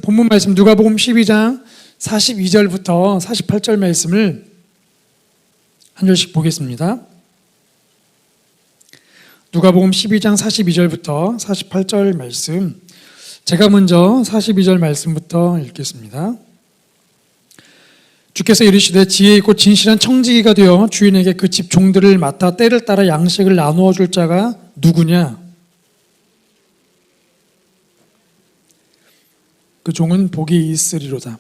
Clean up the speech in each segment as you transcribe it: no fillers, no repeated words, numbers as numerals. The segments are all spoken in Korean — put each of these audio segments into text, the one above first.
본문 말씀 누가복음 12장 42절부터 48절 말씀을 한 절씩 보겠습니다. 누가복음 12장 42절부터 48절 말씀, 제가 먼저 42절 말씀부터 읽겠습니다. 주께서 이르시되 지혜 있고 진실한 청지기가 되어 주인에게 그 집 종들을 맡아 때를 따라 양식을 나누어 줄 자가 누구냐? 그 종은 복이 있으리로다.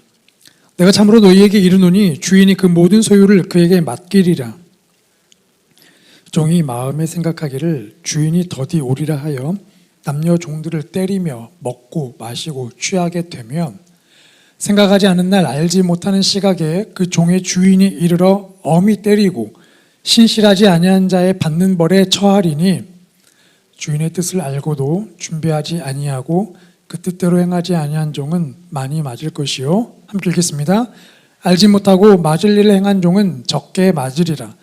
내가 참으로 너희에게 이르노니 주인이 그 모든 소유를 그에게 맡기리라. 종이 마음에 생각하기를 주인이 더디 오리라 하여 남녀 종들을 때리며 먹고 마시고 취하게 되면 생각하지 않은 날 알지 못하는 시각에 그 종의 주인이 이르러 엄히 때리고 신실하지 아니한 자의 받는 벌에 처하리니 주인의 뜻을 알고도 준비하지 아니하고 그 뜻대로 행하지 아니한 종은 많이 맞을 것이요. 함께 읽겠습니다. 알지 못하고 맞을 일을 행한 종은 적게 맞으리라.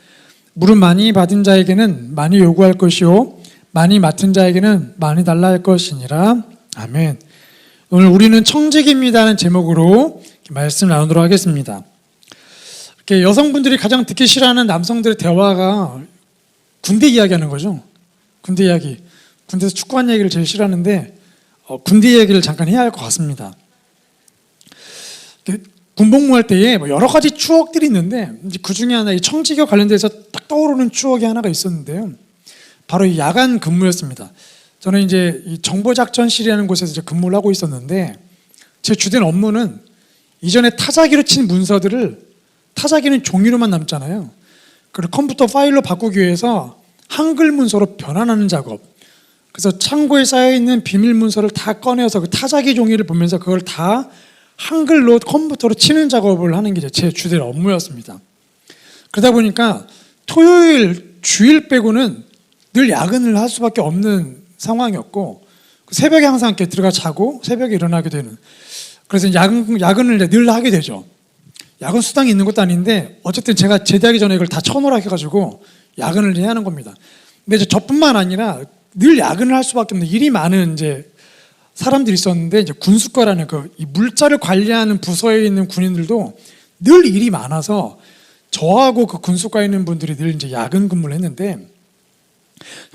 물은 많이 받은 자에게는 많이 요구할 것이요 많이 맡은 자에게는 많이 달라 할 것이니라. 아멘. 오늘 우리는 청지기입니다는 제목으로 말씀 나누도록 하겠습니다. 이렇게 여성분들이 가장 듣기 싫어하는 남성들의 대화가 군대 이야기하는 거죠. 군대 이야기. 군대에서 축구한 얘기를 제일 싫어하는데 군대 얘기를 잠깐 해야 할 것 같습니다. 군복무할 때에 여러 가지 추억들이 있는데 그 중에 하나 이 청지기와 관련돼서 딱 떠오르는 추억이 하나가 있었는데요. 바로 이 야간 근무였습니다. 저는 이제 이 정보작전실이라는 곳에서 이제 근무를 하고 있었는데 제 주된 업무는 이전에 타자기로 친 문서들을 타자기는 종이로만 남잖아요. 그걸 컴퓨터 파일로 바꾸기 위해서 한글 문서로 변환하는 작업. 그래서 창고에 쌓여있는 비밀 문서를 다 꺼내서 그 타자기 종이를 보면서 그걸 다 한글로 컴퓨터로 치는 작업을 하는 게 제 주된 업무였습니다. 그러다 보니까 토요일, 주일 빼고는 늘 야근을 할 수밖에 없는 상황이었고 새벽에 항상 이렇게 들어가 자고 새벽에 일어나게 되는, 그래서 야근을 늘 하게 되죠. 야근 수당이 있는 것도 아닌데 어쨌든 제가 제대하기 전에 이걸 다 쳐놓으라 해가지고 야근을 해야 하는 겁니다. 근데 이제 저뿐만 아니라 늘 야근을 할 수밖에 없는 일이 많은 이제 사람들이 있었는데 이제 군수과라는 이 물자를 관리하는 부서에 있는 군인들도 늘 일이 많아서 저하고 그 군수과에 있는 분들이 늘 이제 야근 근무를 했는데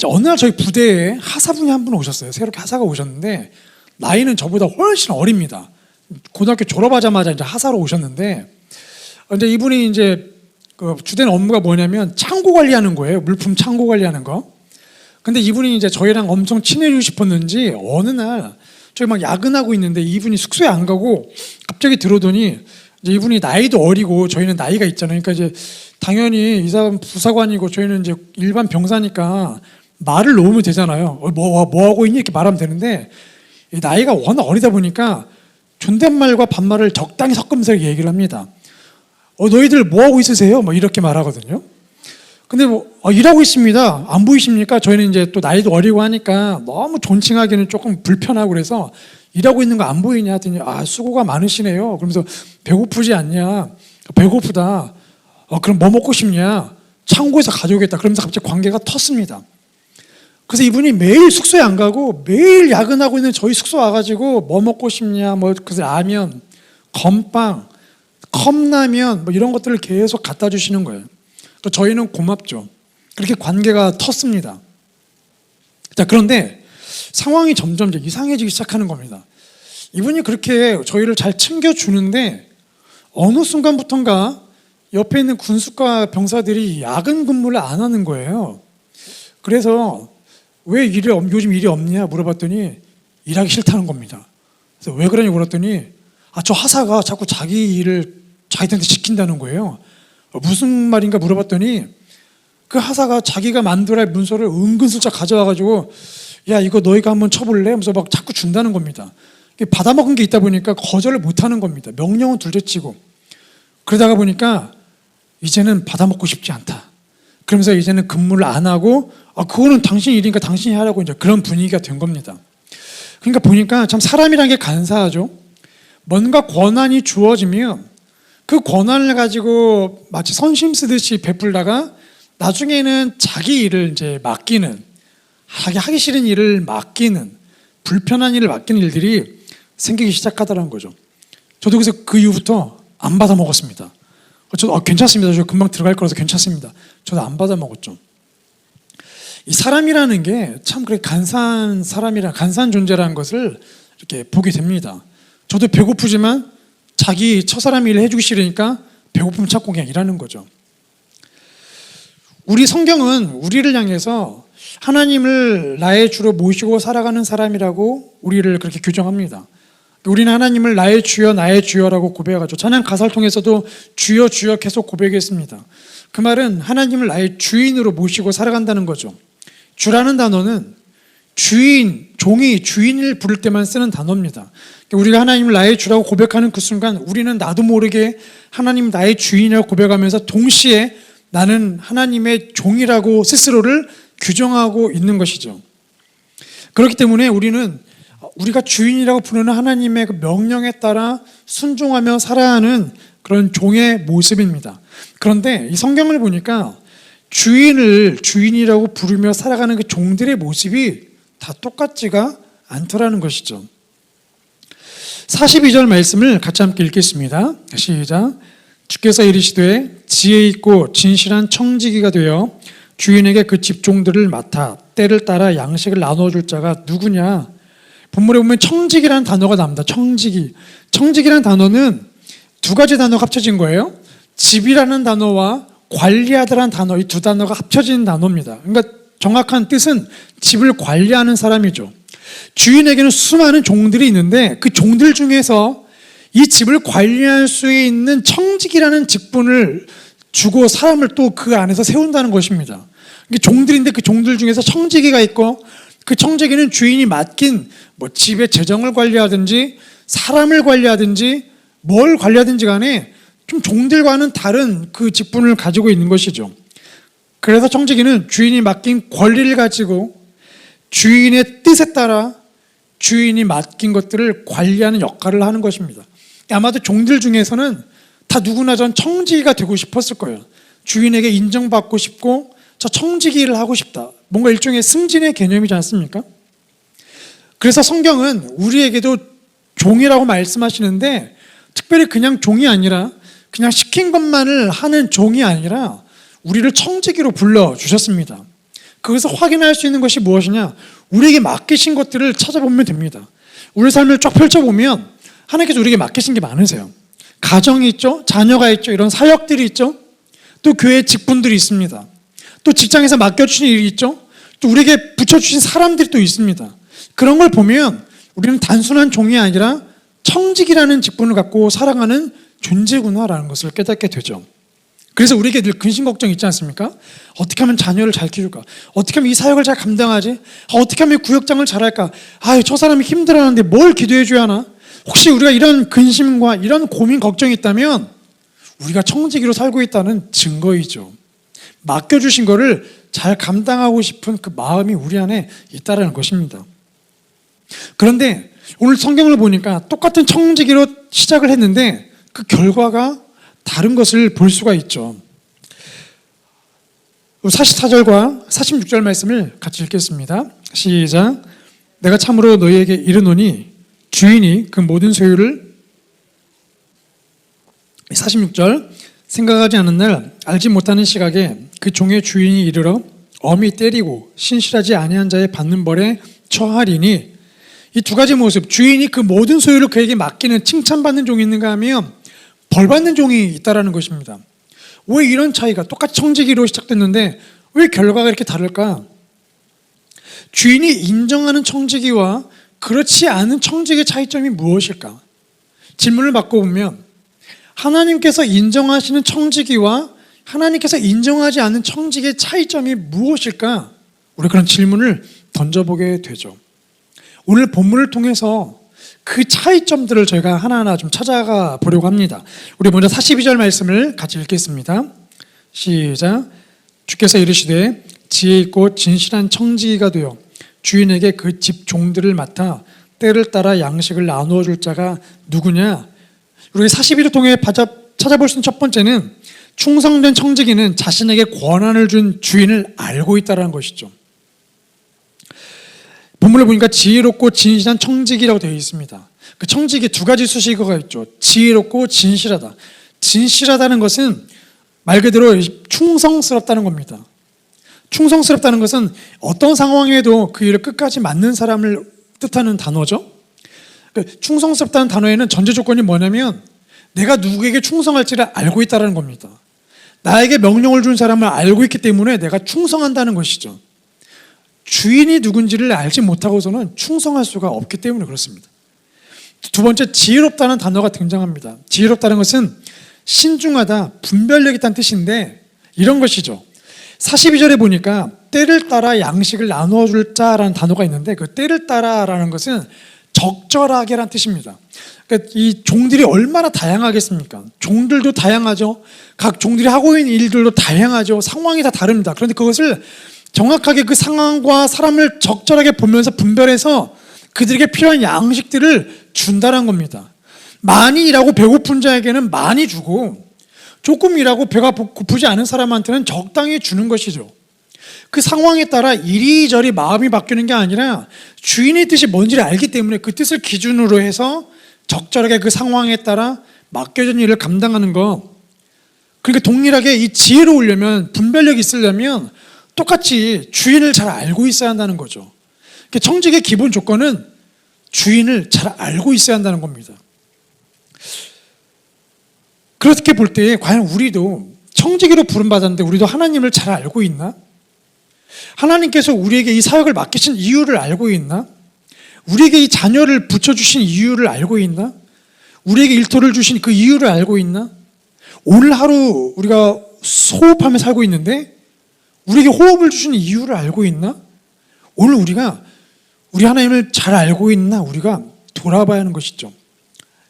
어느 날 저희 부대에 하사분이 한 분 오셨어요. 새롭게 하사가 오셨는데 나이는 저보다 훨씬 어립니다. 고등학교 졸업하자마자 이제 하사로 오셨는데 이제 이분이 이제 그 주된 업무가 뭐냐면 창고 관리하는 거예요. 물품 창고 관리하는 거. 근데 이분이 이제 저희랑 엄청 친해지고 싶었는지 어느 날 저희 막 야근하고 있는데 이분이 숙소에 안 가고 갑자기 들어오더니 이제 이분이 나이도 어리고 저희는 나이가 있잖아요. 그러니까 이제 당연히 이 사람 부사관이고 저희는 이제 일반 병사니까 말을 놓으면 되잖아요. 뭐 하고 있니? 이렇게 말하면 되는데 나이가 워낙 어리다 보니까 존댓말과 반말을 적당히 섞으면서 얘기를 합니다. 너희들 뭐 하고 있으세요? 뭐 이렇게 말하거든요. 근데 일하고 있습니다. 안 보이십니까? 저희는 이제 또 나이도 어리고 하니까 너무 존칭하기는 조금 불편하고 그래서 일하고 있는 거 안 보이냐 했더니 수고가 많으시네요. 그러면서 배고프지 않냐? 배고프다. 그럼 뭐 먹고 싶냐? 창고에서 가져오겠다. 그러면서 갑자기 관계가 텄습니다. 그래서 이분이 매일 숙소에 안 가고 매일 야근하고 있는 저희 숙소 와가지고 뭐 먹고 싶냐? 그래서 라면, 건빵, 컵라면 이런 것들을 계속 갖다 주시는 거예요. 저희는 고맙죠. 그렇게 관계가 텄습니다. 자, 그런데 상황이 점점 이상해지기 시작하는 겁니다. 이분이 그렇게 저희를 잘 챙겨주는데 어느 순간부터인가 옆에 있는 군수과 병사들이 야근 근무를 안 하는 거예요. 그래서 왜 요즘 일이 없냐 물어봤더니 일하기 싫다는 겁니다. 그래서 왜 그러냐고 물었더니 저 하사가 자꾸 자기 일을 자기한테 시킨다는 거예요. 무슨 말인가 물어봤더니 그 하사가 자기가 만들어야 할 문서를 은근슬쩍 가져와가지고 야 이거 너희가 한번 쳐볼래? 하면서 막 자꾸 준다는 겁니다. 받아먹은 게 있다 보니까 거절을 못하는 겁니다. 명령은 둘째치고. 그러다가 보니까 이제는 받아먹고 싶지 않다. 그러면서 이제는 근무를 안 하고 그거는 당신 일이니까 당신이 하라고 이제 그런 분위기가 된 겁니다. 그러니까 보니까 참 사람이란 게 간사하죠. 뭔가 권한이 주어지면 그 권한을 가지고 마치 선심 쓰듯이 베풀다가 나중에는 자기 일을 이제 맡기는, 하기 싫은 일을 맡기는, 불편한 일을 맡기는 일들이 생기기 시작하더라는 거죠. 저도 그래서 그 이후부터 안 받아 먹었습니다. 저도 괜찮습니다. 저 금방 들어갈 거라서 괜찮습니다. 저도 안 받아 먹었죠. 이 사람이라는 게 참 그렇게 간사한 사람이라 간사한 존재라는 것을 이렇게 보게 됩니다. 저도 배고프지만 자기 처사람 일을 해주기 싫으니까 배고픔 찾고 그냥 일하는 거죠. 우리 성경은 우리를 향해서 하나님을 나의 주로 모시고 살아가는 사람이라고 우리를 그렇게 규정합니다. 우리는 하나님을 나의 주여라고 고백하죠. 찬양 가사를 통해서도 주여 주여 계속 고백했습니다. 그 말은 하나님을 나의 주인으로 모시고 살아간다는 거죠. 주라는 단어는 주인, 종이 주인을 부를 때만 쓰는 단어입니다. 우리가 하나님을 나의 주라고 고백하는 그 순간 우리는 나도 모르게 하나님 나의 주인이라고 고백하면서 동시에 나는 하나님의 종이라고 스스로를 규정하고 있는 것이죠. 그렇기 때문에 우리는 우리가 주인이라고 부르는 하나님의 그 명령에 따라 순종하며 살아야 하는 그런 종의 모습입니다. 그런데 이 성경을 보니까 주인을 주인이라고 부르며 살아가는 그 종들의 모습이 다 똑같지가 않더라는 것이죠. 42절 말씀을 같이 함께 읽겠습니다. 시작. 주께서 이르시되 지혜 있고 진실한 청지기가 되어 주인에게 그 집종들을 맡아 때를 따라 양식을 나눠줄 자가 누구냐. 본문에 보면 청지기라는 단어가 나옵니다. 청지기라는 단어는 두 가지 단어가 합쳐진 거예요. 집이라는 단어와 관리하다라는 단어, 이 두 단어가 합쳐진 단어입니다. 그러니까 정확한 뜻은 집을 관리하는 사람이죠. 주인에게는 수많은 종들이 있는데 그 종들 중에서 이 집을 관리할 수 있는 청지기라는 직분을 주고 사람을 또 그 안에서 세운다는 것입니다. 이게 종들인데 그 종들 중에서 청지기가 있고 그 청지기는 주인이 맡긴 집의 재정을 관리하든지 사람을 관리하든지 뭘 관리하든지 간에 좀 종들과는 다른 그 직분을 가지고 있는 것이죠. 그래서 청지기는 주인이 맡긴 권리를 가지고 주인의 뜻에 따라 주인이 맡긴 것들을 관리하는 역할을 하는 것입니다. 아마도 종들 중에서는 다 누구나 전 청지기가 되고 싶었을 거예요. 주인에게 인정받고 싶고 저 청지기 일을 하고 싶다. 뭔가 일종의 승진의 개념이지 않습니까? 그래서 성경은 우리에게도 종이라고 말씀하시는데 특별히 그냥 종이 아니라 그냥 시킨 것만을 하는 종이 아니라 우리를 청지기로 불러주셨습니다. 거기서 확인할 수 있는 것이 무엇이냐? 우리에게 맡기신 것들을 찾아보면 됩니다. 우리 삶을 쫙 펼쳐보면 하나님께서 우리에게 맡기신 게 많으세요. 가정이 있죠, 자녀가 있죠, 이런 사역들이 있죠, 또 교회 직분들이 있습니다. 또 직장에서 맡겨주신 일이 있죠, 또 우리에게 붙여주신 사람들이 또 있습니다. 그런 걸 보면 우리는 단순한 종이 아니라 청직이라는 직분을 갖고 살아가는 존재구나라는 것을 깨닫게 되죠. 그래서 우리에게 늘 근심 걱정 있지 않습니까? 어떻게 하면 자녀를 잘 키울까? 어떻게 하면 이 사역을 잘 감당하지? 어떻게 하면 구역장을 잘할까? 저 사람이 힘들어하는데 뭘 기도해 줘야 하나? 혹시 우리가 이런 근심과 이런 고민 걱정이 있다면 우리가 청지기로 살고 있다는 증거이죠. 맡겨주신 거를 잘 감당하고 싶은 그 마음이 우리 안에 있다는 것입니다. 그런데 오늘 성경을 보니까 똑같은 청지기로 시작을 했는데 그 결과가 다른 것을 볼 수가 있죠. 44절과 46절 말씀을 같이 읽겠습니다. 시작. 내가 참으로 너희에게 이르노니 주인이 그 모든 소유를 46절 생각하지 않은 날 알지 못하는 시각에 그 종의 주인이 이르러 엄히 때리고 신실하지 아니한 자의 받는 벌에 처하리니. 이 두 가지 모습, 주인이 그 모든 소유를 그에게 맡기는 칭찬받는 종이 있는가 하면 벌받는 종이 있다라는 것입니다. 왜 이런 차이가, 똑같이 청지기로 시작됐는데 왜 결과가 이렇게 다를까? 주인이 인정하는 청지기와 그렇지 않은 청지기의 차이점이 무엇일까? 질문을 바꿔보면 하나님께서 인정하시는 청지기와 하나님께서 인정하지 않는 청지기의 차이점이 무엇일까? 우리 그런 질문을 던져보게 되죠. 오늘 본문을 통해서 그 차이점들을 저희가 하나하나 좀 찾아가 보려고 합니다. 우리 먼저 42절 말씀을 같이 읽겠습니다. 시작. 주께서 이르시되 지혜 있고 진실한 청지기가 되어 주인에게 그 집 종들을 맡아 때를 따라 양식을 나누어 줄 자가 누구냐? 우리 42를 통해 찾아볼 수 있는 첫 번째는 충성된 청지기는 자신에게 권한을 준 주인을 알고 있다는 것이죠. 본문을 보니까 지혜롭고 진실한 청지기라고 되어 있습니다. 그 청지기 두 가지 수식어가 있죠. 지혜롭고 진실하다. 진실하다는 것은 말 그대로 충성스럽다는 겁니다. 충성스럽다는 것은 어떤 상황에도 그 일을 끝까지 맡는 사람을 뜻하는 단어죠. 충성스럽다는 단어에는 전제 조건이 뭐냐면 내가 누구에게 충성할지를 알고 있다는 겁니다. 나에게 명령을 준 사람을 알고 있기 때문에 내가 충성한다는 것이죠. 주인이 누군지를 알지 못하고서는 충성할 수가 없기 때문에 그렇습니다. 두 번째, 지혜롭다는 단어가 등장합니다. 지혜롭다는 것은 신중하다, 분별력 있다는 뜻인데 이런 것이죠. 42절에 보니까 때를 따라 양식을 나누어 줄 자라는 단어가 있는데 그 때를 따라라는 것은 적절하게란 뜻입니다. 그러니까 이 종들이 얼마나 다양하겠습니까? 종들도 다양하죠. 각 종들이 하고 있는 일들도 다양하죠. 상황이 다 다릅니다. 그런데 그것을 정확하게 그 상황과 사람을 적절하게 보면서 분별해서 그들에게 필요한 양식들을 준다는 겁니다. 많이 일하고 배고픈 자에게는 많이 주고 조금 일하고 배가 고프지 않은 사람한테는 적당히 주는 것이죠. 그 상황에 따라 이리저리 마음이 바뀌는 게 아니라 주인의 뜻이 뭔지를 알기 때문에 그 뜻을 기준으로 해서 적절하게 그 상황에 따라 맡겨진 일을 감당하는 거. 그러니까 동일하게 이 지혜로우려면, 분별력이 있으려면 똑같이 주인을 잘 알고 있어야 한다는 거죠. 청직의 기본 조건은 주인을 잘 알고 있어야 한다는 겁니다. 그렇게 볼 때 과연 우리도 청지기로 부름받았는데 우리도 하나님을 잘 알고 있나? 하나님께서 우리에게 이 사역을 맡기신 이유를 알고 있나? 우리에게 이 자녀를 붙여주신 이유를 알고 있나? 우리에게 일터를 주신 그 이유를 알고 있나? 오늘 하루 우리가 호흡하며 살고 있는데 우리에게 호흡을 주신 이유를 알고 있나? 오늘 우리가 우리 하나님을 잘 알고 있나? 우리가 돌아봐야 하는 것이죠.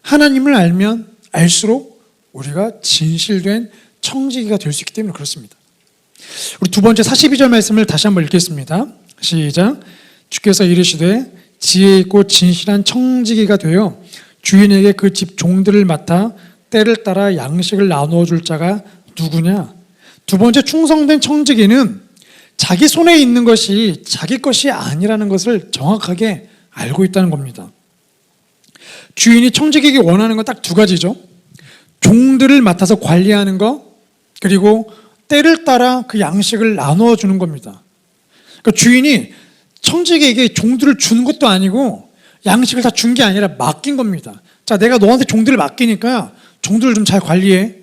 하나님을 알면 알수록 우리가 진실된 청지기가 될 수 있기 때문에 그렇습니다. 우리 두 번째 42절 말씀을 다시 한번 읽겠습니다. 시작. 주께서 이르시되 지혜 있고 진실한 청지기가 되어 주인에게 그 집 종들을 맡아 때를 따라 양식을 나누어 줄 자가 누구냐? 두 번째 충성된 청지기는 자기 손에 있는 것이 자기 것이 아니라는 것을 정확하게 알고 있다는 겁니다. 주인이 청지기에게 원하는 건 딱 두 가지죠. 종들을 맡아서 관리하는 것, 그리고 때를 따라 그 양식을 나누어 주는 겁니다. 그러니까 주인이 청지기에게 종들을 주는 것도 아니고 양식을 다 준 게 아니라 맡긴 겁니다. 자, 내가 너한테 종들을 맡기니까 종들을 좀 잘 관리해.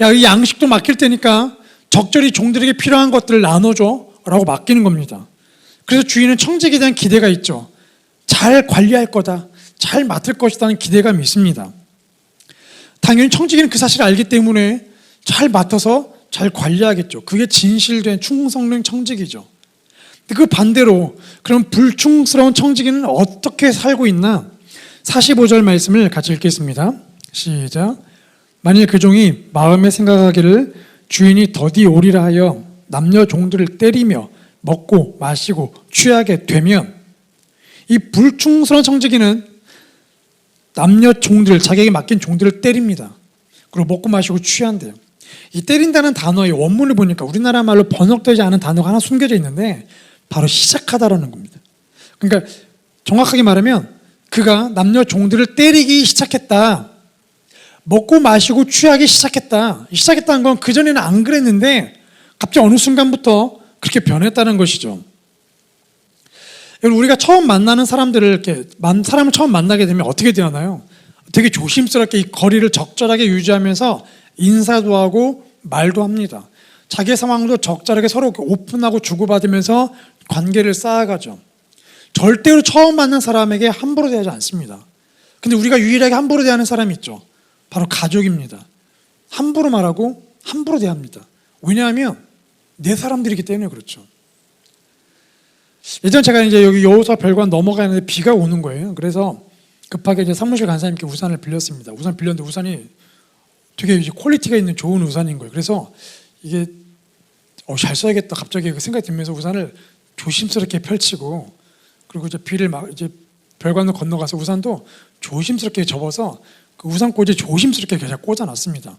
야, 이 양식도 맡길 테니까 적절히 종들에게 필요한 것들을 나눠줘 라고 맡기는 겁니다. 그래서 주인은 청지기에 대한 기대가 있죠. 잘 관리할 거다, 잘 맡을 것이라는 기대감이 있습니다. 당연히 청지기는 그 사실을 알기 때문에 잘 맡아서 잘 관리하겠죠. 그게 진실된 충성된 청지기죠. 그 반대로 그럼 불충스러운 청지기는 어떻게 살고 있나? 45절 말씀을 같이 읽겠습니다. 시작. 만일 그 종이 마음에 생각하기를 주인이 더디 오리라 하여 남녀 종들을 때리며 먹고 마시고 취하게 되면, 이 불충스러운 청지기는 남녀 종들, 자기에게 맡긴 종들을 때립니다. 그리고 먹고 마시고 취한대요. 이 때린다는 단어의 원문을 보니까 우리나라 말로 번역되지 않은 단어가 하나 숨겨져 있는데 바로 시작하다라는 겁니다. 그러니까 정확하게 말하면 그가 남녀 종들을 때리기 시작했다. 먹고 마시고 취하기 시작했다. 시작했다는 건 그전에는 안 그랬는데 갑자기 어느 순간부터 그렇게 변했다는 것이죠. 우리가 처음 만나는 사람들을 이렇게 사람을 처음 만나게 되면 어떻게 되나요? 되게 조심스럽게 이 거리를 적절하게 유지하면서 인사도 하고 말도 합니다. 자기 상황도 적절하게 서로 오픈하고 주고받으면서 관계를 쌓아가죠. 절대로 처음 만난 사람에게 함부로 대하지 않습니다. 근데 우리가 유일하게 함부로 대하는 사람이 있죠. 바로 가족입니다. 함부로 말하고 함부로 대합니다. 왜냐하면 내 사람들이기 때문에 그렇죠. 예전 제가 이제 여기 여호수아 별관 넘어가는데 비가 오는 거예요. 그래서 급하게 이제 사무실 간사님께 우산을 빌렸습니다. 우산 빌렸는데 우산이 되게 이제 퀄리티가 있는 좋은 우산인 거예요. 그래서 이게 잘 써야겠다 갑자기 그 생각이 들면서 우산을 조심스럽게 펼치고, 그리고 이제 비를 막 이제 별관을 건너가서 우산도 조심스럽게 접어서 그 우산꽂이에 조심스럽게 그냥 꽂아놨습니다.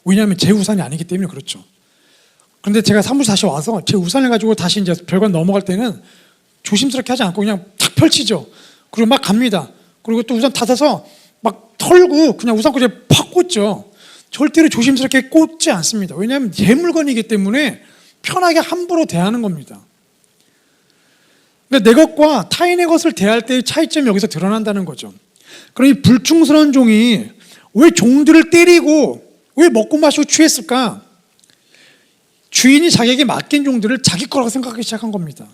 왜냐하면 제 우산이 아니기 때문에 그렇죠. 그런데 제가 사무실 다시 와서 제 우산을 가지고 다시 이제 별관 넘어갈 때는 조심스럽게 하지 않고 그냥 탁 펼치죠. 그리고 막 갑니다. 그리고 또 우산 닫아서 막 털고 그냥 우산꽂이에 팍 꽂죠. 절대로 조심스럽게 꽂지 않습니다. 왜냐하면 제 물건이기 때문에 편하게 함부로 대하는 겁니다. 그러니까 내 것과 타인의 것을 대할 때의 차이점이 여기서 드러난다는 거죠. 그럼 이 불충스러운 종이 왜 종들을 때리고 왜 먹고 마시고 취했을까? 주인이 자기에게 맡긴 종들을 자기 거라고 생각하기 시작한 겁니다.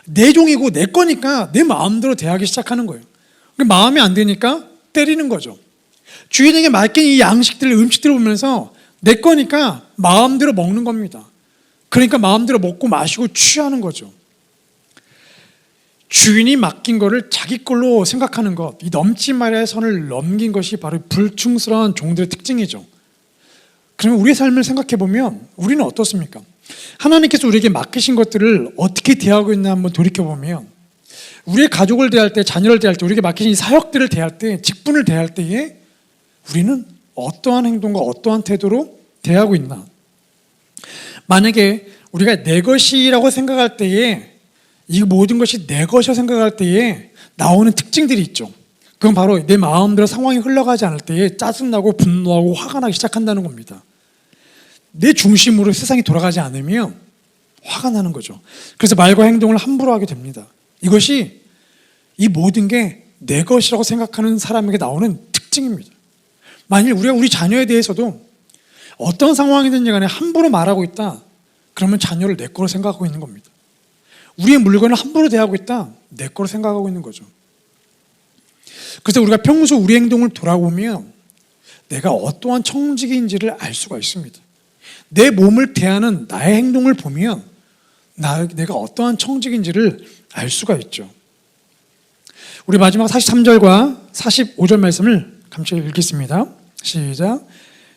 내 종이고 내 거니까 내 마음대로 대하기 시작하는 거예요. 마음에 안 드니까 때리는 거죠. 주인에게 맡긴 이 양식들, 음식들을 보면서 내 거니까 마음대로 먹는 겁니다. 그러니까 마음대로 먹고 마시고 취하는 거죠. 주인이 맡긴 거를 자기 걸로 생각하는 것, 이 넘지 말아야 선을 넘긴 것이 바로 불충스러운 종들의 특징이죠. 그러면 우리의 삶을 생각해 보면 우리는 어떻습니까? 하나님께서 우리에게 맡기신 것들을 어떻게 대하고 있나 한번 돌이켜 보면 우리의 가족을 대할 때, 자녀를 대할 때, 우리에게 맡기신 이 사역들을 대할 때, 직분을 대할 때에 우리는 어떠한 행동과 어떠한 태도로 대하고 있나? 만약에 우리가 내 것이라고 생각할 때에 이 모든 것이 내 것이라고 생각할 때에 나오는 특징들이 있죠. 그건 바로 내 마음대로 상황이 흘러가지 않을 때에 짜증나고 분노하고 화가 나기 시작한다는 겁니다. 내 중심으로 세상이 돌아가지 않으면 화가 나는 거죠. 그래서 말과 행동을 함부로 하게 됩니다. 이것이 이 모든 게 내 것이라고 생각하는 사람에게 나오는 특징입니다. 만일 우리가 우리 자녀에 대해서도 어떤 상황이든지 간에 함부로 말하고 있다, 그러면 자녀를 내 거로 생각하고 있는 겁니다. 우리의 물건을 함부로 대하고 있다, 내 거로 생각하고 있는 거죠. 그래서 우리가 평소 우리 행동을 돌아보면 내가 어떠한 청지기인지를 알 수가 있습니다. 내 몸을 대하는 나의 행동을 보면 내가 어떠한 청지기인지를 알 수가 있죠. 우리 마지막 43절과 45절 말씀을 같이 읽겠습니다. 시작.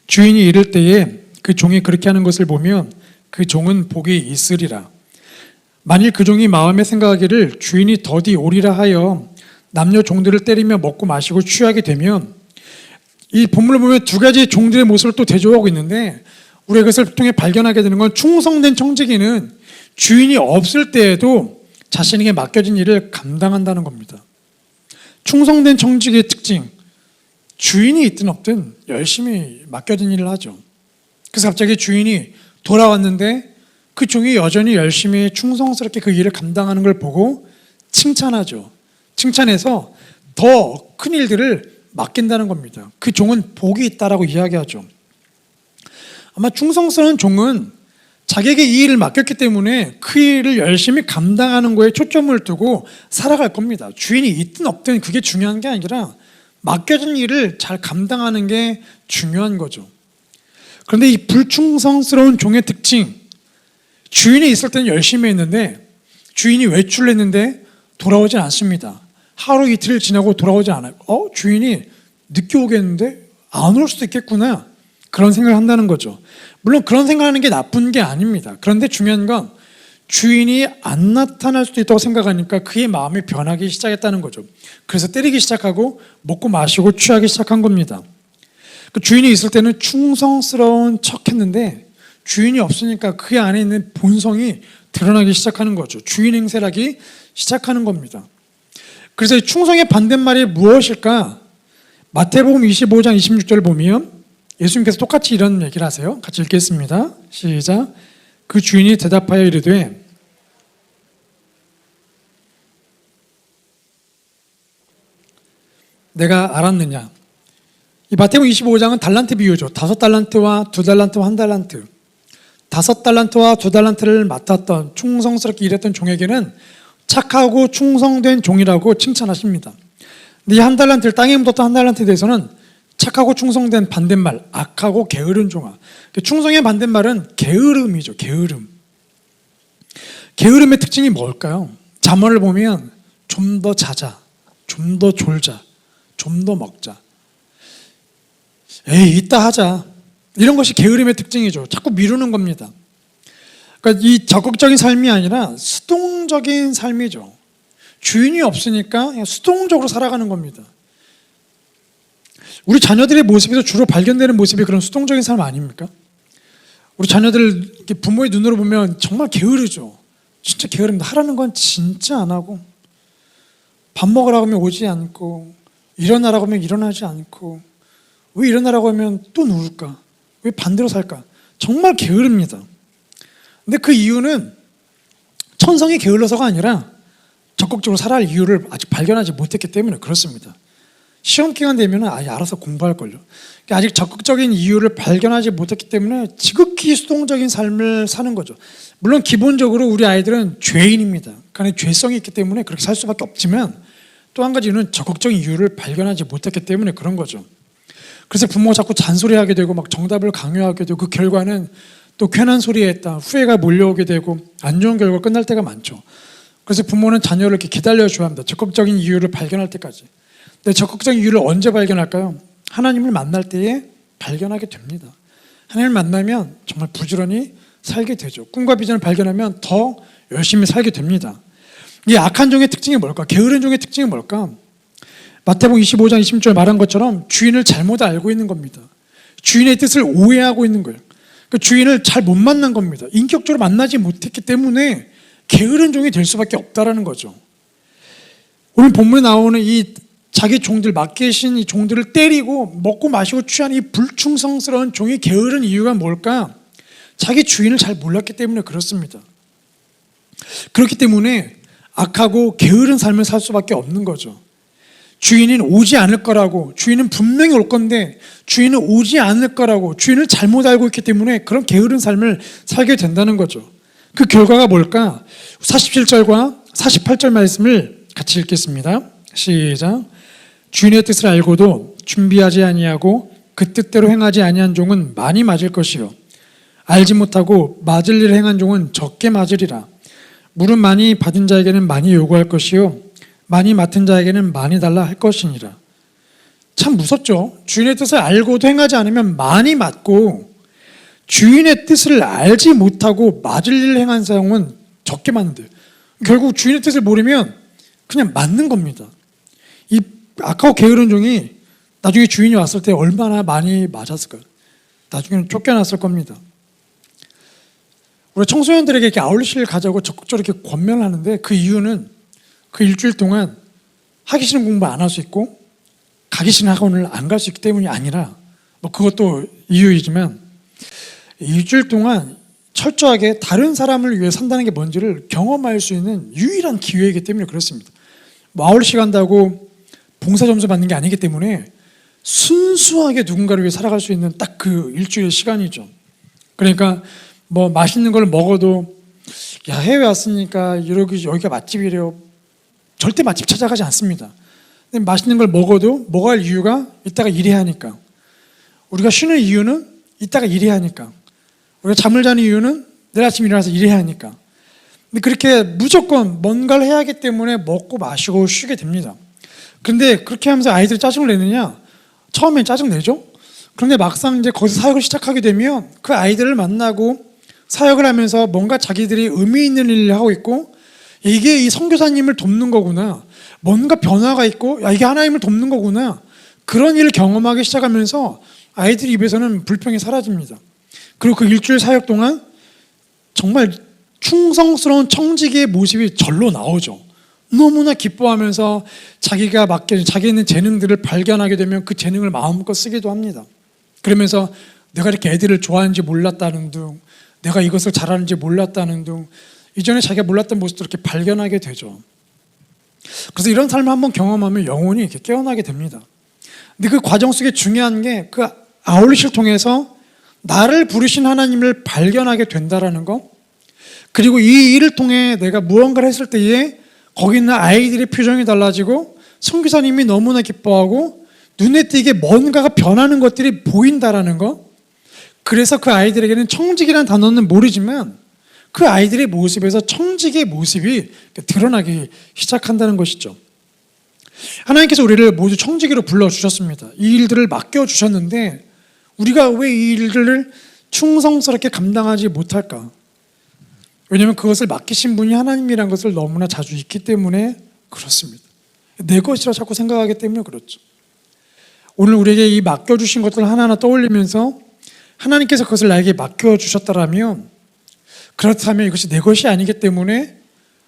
주인이 이를 때에 그 종이 그렇게 하는 것을 보면 그 종은 복이 있으리라. 만일 그 종이 마음에 생각하기를 주인이 더디 오리라 하여 남녀 종들을 때리며 먹고 마시고 취하게 되면, 이 본문을 보면 두 가지 종들의 모습을 또 대조하고 있는데 우리가 그것을 통해 발견하게 되는 건 충성된 청지기는 주인이 없을 때에도 자신에게 맡겨진 일을 감당한다는 겁니다. 충성된 청지기의 특징, 주인이 있든 없든 열심히 맡겨진 일을 하죠. 그래서 갑자기 주인이 돌아왔는데 그 종이 여전히 열심히 충성스럽게 그 일을 감당하는 걸 보고 칭찬하죠. 칭찬해서 더 큰 일들을 맡긴다는 겁니다. 그 종은 복이 있다라고 이야기하죠. 아마 충성스러운 종은 자기에게 이 일을 맡겼기 때문에 그 일을 열심히 감당하는 거에 초점을 두고 살아갈 겁니다. 주인이 있든 없든 그게 중요한 게 아니라 맡겨진 일을 잘 감당하는 게 중요한 거죠. 그런데 이 불충성스러운 종의 특징, 주인이 있을 때는 열심히 했는데 주인이 외출을 했는데 돌아오진 않습니다. 하루 이틀 지나고 돌아오지 않아요. 주인이 늦게 오겠는데 안 올 수도 있겠구나, 그런 생각을 한다는 거죠. 물론 그런 생각하는 게 나쁜 게 아닙니다. 그런데 중요한 건 주인이 안 나타날 수도 있다고 생각하니까 그의 마음이 변하기 시작했다는 거죠. 그래서 때리기 시작하고 먹고 마시고 취하기 시작한 겁니다. 그 주인이 있을 때는 충성스러운 척했는데 주인이 없으니까 그 안에 있는 본성이 드러나기 시작하는 거죠. 주인 행세를 하기 시작하는 겁니다. 그래서 이 충성의 반대말이 무엇일까? 마태복음 25장 26절을 보면 예수님께서 똑같이 이런 얘기를 하세요. 같이 읽겠습니다. 시작. 그 주인이 대답하여 이르되 내가 알았느냐. 이 마태복음 25장은 달란트 비유죠. 5달란트와 2달란트와 1달란트. 5달란트와 2달란트를 맡았던 충성스럽게 일했던 종에게는 착하고 충성된 종이라고 칭찬하십니다. 근데 이 1달란트를 땅에 묻었던 1달란트에 대해서는 착하고 충성된 반대말, 악하고 게으른 종아. 충성의 반대말은 게으름이죠. 게으름. 게으름의 특징이 뭘까요? 잠언을 보면 좀 더 자자, 좀 더 졸자, 좀 더 먹자, 에이 이따 하자, 이런 것이 게으름의 특징이죠. 자꾸 미루는 겁니다. 그러니까 이 적극적인 삶이 아니라 수동적인 삶이죠. 주인이 없으니까 그냥 수동적으로 살아가는 겁니다. 우리 자녀들의 모습에서 주로 발견되는 모습이 그런 수동적인 삶 아닙니까? 우리 자녀들 부모의 눈으로 보면 정말 게으르죠. 진짜 게으릅니다. 하라는 건 진짜 안 하고, 밥 먹으라고 하면 오지 않고, 일어나라고 하면 일어나지 않고, 왜 일어나라고 하면 또 누울까? 왜 반대로 살까? 정말 게으릅니다. 근데 그 이유는 천성이 게을러서가 아니라 적극적으로 살아야 할 이유를 아직 발견하지 못했기 때문에 그렇습니다. 시험 기간 되면 아예 알아서 공부할걸요. 아직 적극적인 이유를 발견하지 못했기 때문에 지극히 수동적인 삶을 사는 거죠. 물론 기본적으로 우리 아이들은 죄인입니다. 그러니까 죄성이 있기 때문에 그렇게 살 수밖에 없지만, 또 한 가지 이유는 적극적인 이유를 발견하지 못했기 때문에 그런 거죠. 그래서 부모가 자꾸 잔소리하게 되고 막 정답을 강요하게 되고, 그 결과는 또 괜한 소리 했다, 후회가 몰려오게 되고 안 좋은 결과가 끝날 때가 많죠. 그래서 부모는 자녀를 이렇게 기다려줘야 합니다. 적극적인 이유를 발견할 때까지. 근데 적극적인 이유를 언제 발견할까요? 하나님을 만날 때에 발견하게 됩니다. 하나님을 만나면 정말 부지런히 살게 되죠. 꿈과 비전을 발견하면 더 열심히 살게 됩니다. 이 악한 종의 특징이 뭘까? 게으른 종의 특징이 뭘까? 마태복음 25장 20절 말한 것처럼 주인을 잘못 알고 있는 겁니다. 주인의 뜻을 오해하고 있는 거예요. 그 주인을 잘 못 만난 겁니다. 인격적으로 만나지 못했기 때문에 게으른 종이 될 수밖에 없다라는 거죠. 오늘 본문에 나오는 이 자기 종들, 맡기신 이 종들을 때리고 먹고 마시고 취한 이 불충성스러운 종이 게으른 이유가 뭘까? 자기 주인을 잘 몰랐기 때문에 그렇습니다. 그렇기 때문에 악하고 게으른 삶을 살 수밖에 없는 거죠. 주인은 오지 않을 거라고, 주인은 분명히 올 건데 주인은 오지 않을 거라고 주인을 잘못 알고 있기 때문에 그런 게으른 삶을 살게 된다는 거죠. 그 결과가 뭘까? 47절과 48절 말씀을 같이 읽겠습니다. 시작. 주인의 뜻을 알고도 준비하지 아니하고 그 뜻대로 행하지 아니한 종은 많이 맞을 것이요, 알지 못하고 맞을 일을 행한 종은 적게 맞으리라. 물은 많이 받은 자에게는 많이 요구할 것이요, 많이 맡은 자에게는 많이 달라 할 것이니라. 참 무섭죠. 주인의 뜻을 알고도 행하지 않으면 많이 맞고, 주인의 뜻을 알지 못하고 맞을 일을 행한 사람은 적게 맞는데요. 결국 주인의 뜻을 모르면 그냥 맞는 겁니다. 이 악하고 게으른 종이 나중에 주인이 왔을 때 얼마나 많이 맞았을까요? 나중에는 쫓겨났을 겁니다. 우리 청소년들에게 이렇게 아울렛을 가자고 적극적으로 이렇게 권면을 하는데, 그 이유는 그 일주일 동안 하기 싫은 공부 안 할 수 있고 가기 싫은 학원을 안 갈 수 있기 때문이 아니라, 뭐 그것도 이유이지만, 일주일 동안 철저하게 다른 사람을 위해 산다는 게 뭔지를 경험할 수 있는 유일한 기회이기 때문에 그렇습니다. 뭐 아울렛 간다고 봉사 점수 받는 게 아니기 때문에 순수하게 누군가를 위해 살아갈 수 있는 딱 그 일주일의 시간이죠. 그러니까 뭐 맛있는 걸 먹어도, 야 해외 왔으니까 여기가 맛집이래요, 절대 맛집 찾아가지 않습니다. 근데 맛있는 걸 먹어도 먹어야 할 이유가 이따가 일해야 하니까, 우리가 쉬는 이유는 이따가 일해야 하니까, 우리가 잠을 자는 이유는 내일 아침 일어나서 일해야 하니까. 근데 그렇게 무조건 뭔가를 해야 하기 때문에 먹고 마시고 쉬게 됩니다. 그런데 그렇게 하면서 아이들이 짜증을 내느냐? 처음엔 짜증 내죠. 그런데 막상 이제 거기서 사역을 시작하게 되면 그 아이들을 만나고 사역을 하면서 뭔가 자기들이 의미 있는 일을 하고 있고, 이게 이 선교사님을 돕는 거구나, 뭔가 변화가 있고, 야 이게 하나님을 돕는 거구나, 그런 일을 경험하기 시작하면서 아이들 입에서는 불평이 사라집니다. 그리고 그 일주일 사역 동안 정말 충성스러운 청지기의 모습이 절로 나오죠. 너무나 기뻐하면서 자기가 맡겨진 자기 있는 재능들을 발견하게 되면 그 재능을 마음껏 쓰기도 합니다. 그러면서 내가 이렇게 애들을 좋아하는지 몰랐다는 둥, 내가 이것을 잘하는지 몰랐다는 둥, 이전에 자기가 몰랐던 모습도 이렇게 발견하게 되죠. 그래서 이런 삶을 한번 경험하면 영혼이 이렇게 깨어나게 됩니다. 근데 그 과정 속에 중요한 게 그 아울렛을 통해서 나를 부르신 하나님을 발견하게 된다라는 거, 그리고 이 일을 통해 내가 무언가를 했을 때에 거기 있는 아이들의 표정이 달라지고 선교사님이 너무나 기뻐하고 눈에 띄게 뭔가가 변하는 것들이 보인다라는 거. 그래서 그 아이들에게는 청직이라는 단어는 모르지만 그 아이들의 모습에서 청직의 모습이 드러나기 시작한다는 것이죠. 하나님께서 우리를 모두 청지기로 불러주셨습니다. 이 일들을 맡겨주셨는데 우리가 왜 이 일들을 충성스럽게 감당하지 못할까? 왜냐하면 그것을 맡기신 분이 하나님이라는 것을 너무나 자주 잊기 때문에 그렇습니다. 내 것이라 자꾸 생각하기 때문에 그렇죠. 오늘 우리에게 이 맡겨주신 것들을 하나하나 떠올리면서 하나님께서 그것을 나에게 맡겨주셨다라면 그렇다면 이것이 내 것이 아니기 때문에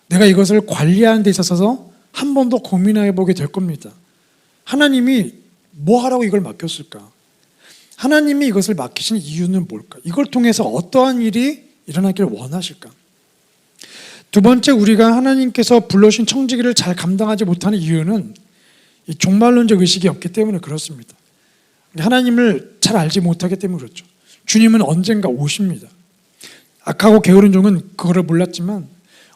내가 이것을 관리하는 데 있어서 한 번 더 고민해 보게 될 겁니다. 하나님이 뭐 하라고 이걸 맡겼을까? 하나님이 이것을 맡기신 이유는 뭘까? 이걸 통해서 어떠한 일이 일어나기를 원하실까? 두 번째, 우리가 하나님께서 불러주신 청지기를 잘 감당하지 못하는 이유는 이 종말론적 의식이 없기 때문에 그렇습니다. 하나님을 잘 알지 못하기 때문에 그렇죠. 주님은 언젠가 오십니다. 악하고 게으른 종은 그거를 몰랐지만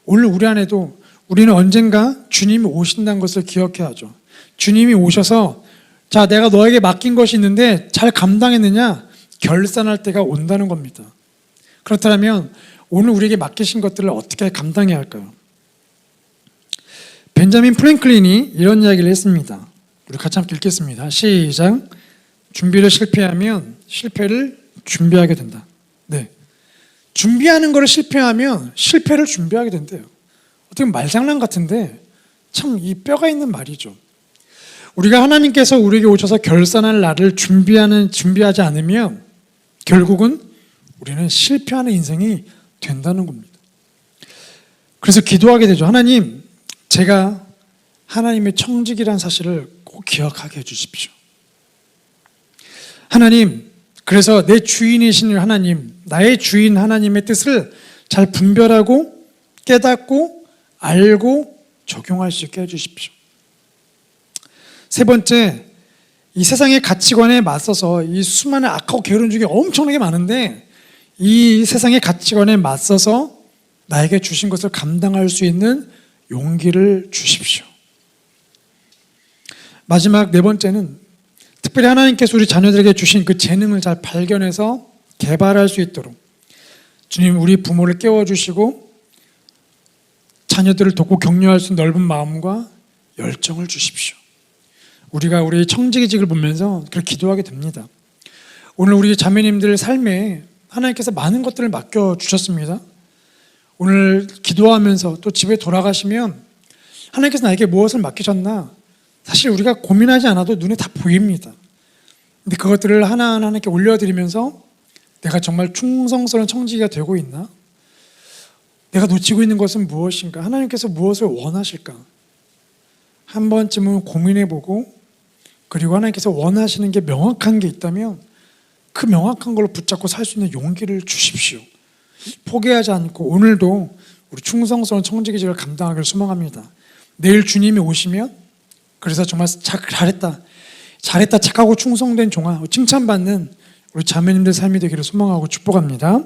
오늘 우리 안에도 우리는 언젠가 주님이 오신다는 것을 기억해야 하죠. 주님이 오셔서 자, 내가 너에게 맡긴 것이 있는데 잘 감당했느냐? 결산할 때가 온다는 겁니다. 그렇다면 오늘 우리에게 맡기신 것들을 어떻게 감당해야 할까요? 벤자민 프랭클린이 이런 이야기를 했습니다. 우리 같이 함께 읽겠습니다. 시작. 준비를 실패하면 실패를 준비하게 된다. 네, 준비하는 것을 실패하면 실패를 준비하게 된대요. 어떻게 보면 말장난 같은데 참 이 뼈가 있는 말이죠. 우리가 하나님께서 우리에게 오셔서 결산할 날을 준비하지 않으면 결국은 우리는 실패하는 인생이 된다는 겁니다. 그래서 기도하게 되죠. 하나님, 제가 하나님의 청지기란 사실을 꼭 기억하게 해주십시오. 하나님, 그래서 내 주인이신 하나님, 나의 주인 하나님의 뜻을 잘 분별하고 깨닫고 알고 적용할 수 있게 해주십시오. 세 번째, 이 세상의 가치관에 맞서서 이 수많은 악하고 게으른 중에 엄청나게 많은데 이 세상의 가치관에 맞서서 나에게 주신 것을 감당할 수 있는 용기를 주십시오. 마지막 네 번째는 특별히 하나님께서 우리 자녀들에게 주신 그 재능을 잘 발견해서 개발할 수 있도록 주님, 우리 부모를 깨워주시고 자녀들을 돕고 격려할 수 있는 넓은 마음과 열정을 주십시오. 우리가 우리 청지기직을 보면서 그렇게 기도하게 됩니다. 오늘 우리 자매님들 삶에 하나님께서 많은 것들을 맡겨주셨습니다. 오늘 기도하면서 또 집에 돌아가시면 하나님께서 나에게 무엇을 맡기셨나? 사실 우리가 고민하지 않아도 눈에 다 보입니다. 근데 그것들을 하나하나 하나님께 올려드리면서 내가 정말 충성스러운 청지기가 되고 있나? 내가 놓치고 있는 것은 무엇인가? 하나님께서 무엇을 원하실까? 한 번쯤은 고민해보고 그리고 하나님께서 원하시는 게 명확한 게 있다면 그 명확한 걸로 붙잡고 살 수 있는 용기를 주십시오. 포기하지 않고 오늘도 우리 충성스러운 청지기직을 감당하기를 소망합니다. 내일 주님이 오시면 그래서 정말 잘했다 착하고 충성된 종아 칭찬받는 우리 자매님들 삶이 되기를 소망하고 축복합니다.